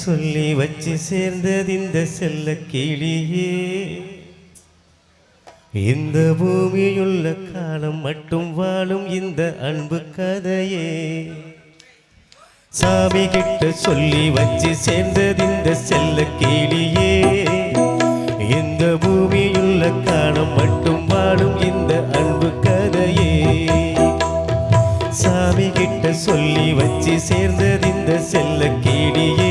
சொல்லி வச்சு சேர்ந்தது இந்த செல்ல கிளியே இந்த பூமியுள்ள காலம் மட்டும் வாழும் இந்த அன்பு கதையே சாமி கிட்ட சொல்லி வச்சு சேர்ந்தது இந்த செல்ல கிளியே இந்த பூமியுள்ள காலம் மட்டும் வாழும் இந்த அன்பு கதையே சாமி கிட்ட சொல்லி வச்சு சேர்ந்தது இந்த செல்ல கிளியே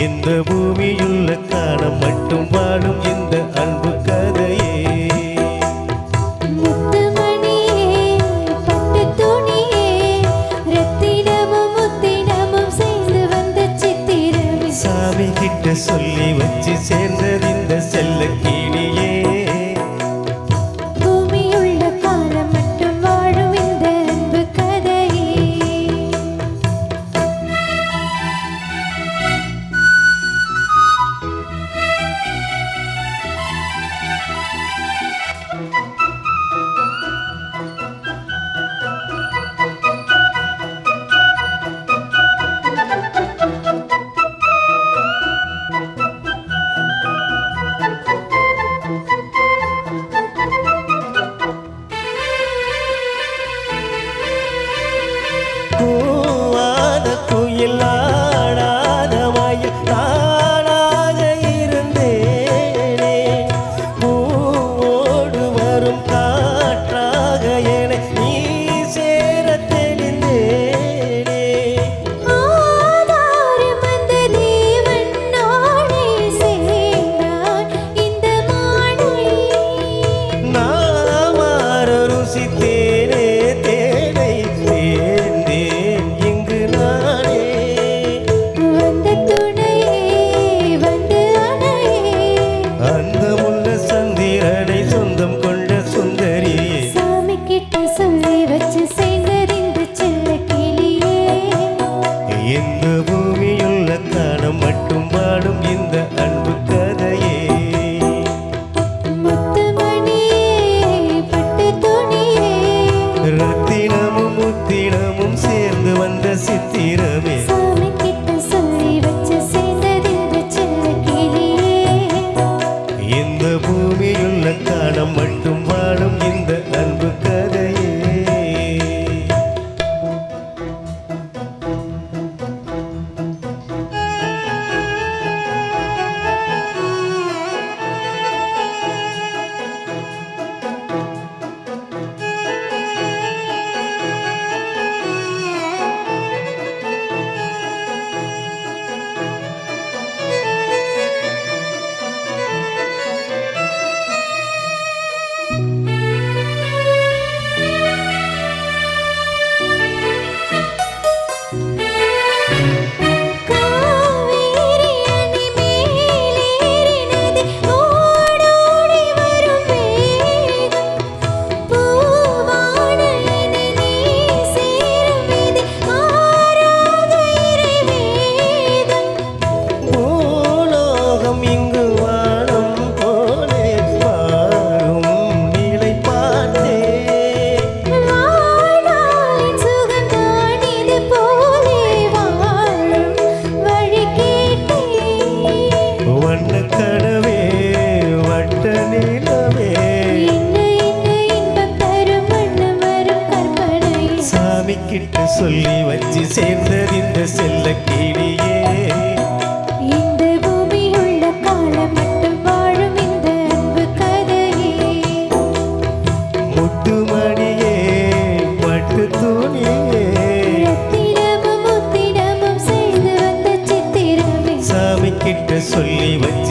இந்த பூமியுள்ள காலம் மட்டும் வாழும் இந்த அன்பு கதையே சாமி கிட்ட சொல்லி வச்சு சேர்ந்தது இந்த செல்ல கிளியே பூமியுள்ள காலம் மட்டும் வாழும் இந்த அன்பு கதையே பூவாத குயில் ஆடாத மயில் நானாக இருந்தேனே பூவோடு வரும் காற்றாக என நீ சேர தெளிந்தேனே ஆதாரம் அந்த தேவன் நானே சேர்ந்தான் இந்த மானை நான் மாற ருசித்தேனே தேனை சேர்ந்தேன் இங்கு நானே வந்த துணையே வந்து அணையே அந்த முள்ள சந்திரனை சொந்தம் கொண்ட சுந்தரியே சாமி கிட்ட சொல்லி வச்சு சேர்ந்தது இந்த செல்ல கிளியே இந்த பூமியுள்ள காலம் மட்டும் வாழும் இந்த அன்பு கதையே முத்துமணியே பட்டு துணியே ரத்தினமும் முத்தினமும் சேர்ந்து வந்த சித்திரமே சாமி கிட்ட சொல்லி வச்சு சேர்ந்தது இந்த செல்ல கிளியே இந்த பூமியுள்ள காலம் மட்டும் வாழும் இந்த அன்பு கதையே காவேரி அணை மேலேறி நதி ஓடோடி வரும் வேகம் பூவான என்னை நீ சேரும் விதி ஆராத இறைவேதம் பூலோகம் இங்கு வானம் போலே மாறும் நிலை பார்த்தே வாழாலின் சுகம்தான் இது போலே வாழும் வழி கேட்டேன் வண்ண கடவே வட்ட நிலவே இன்ன இன்பம் தரும் வண்ணம் வரும் கற்பனை சாமி கிட்ட சொல்லி வச்சு சேர்ந்தது இந்த செல்ல கிளியே இந்த பூமியுள்ள காலம் மட்டும் வாழும் இந்த அன்பு கதையே முத்துமணியே பட்டு துணியே ரத்தினமும் முத்தினமும் சேர்ந்து வந்த சித்திரமே சாமி கிட்ட சொல்லி வச்சு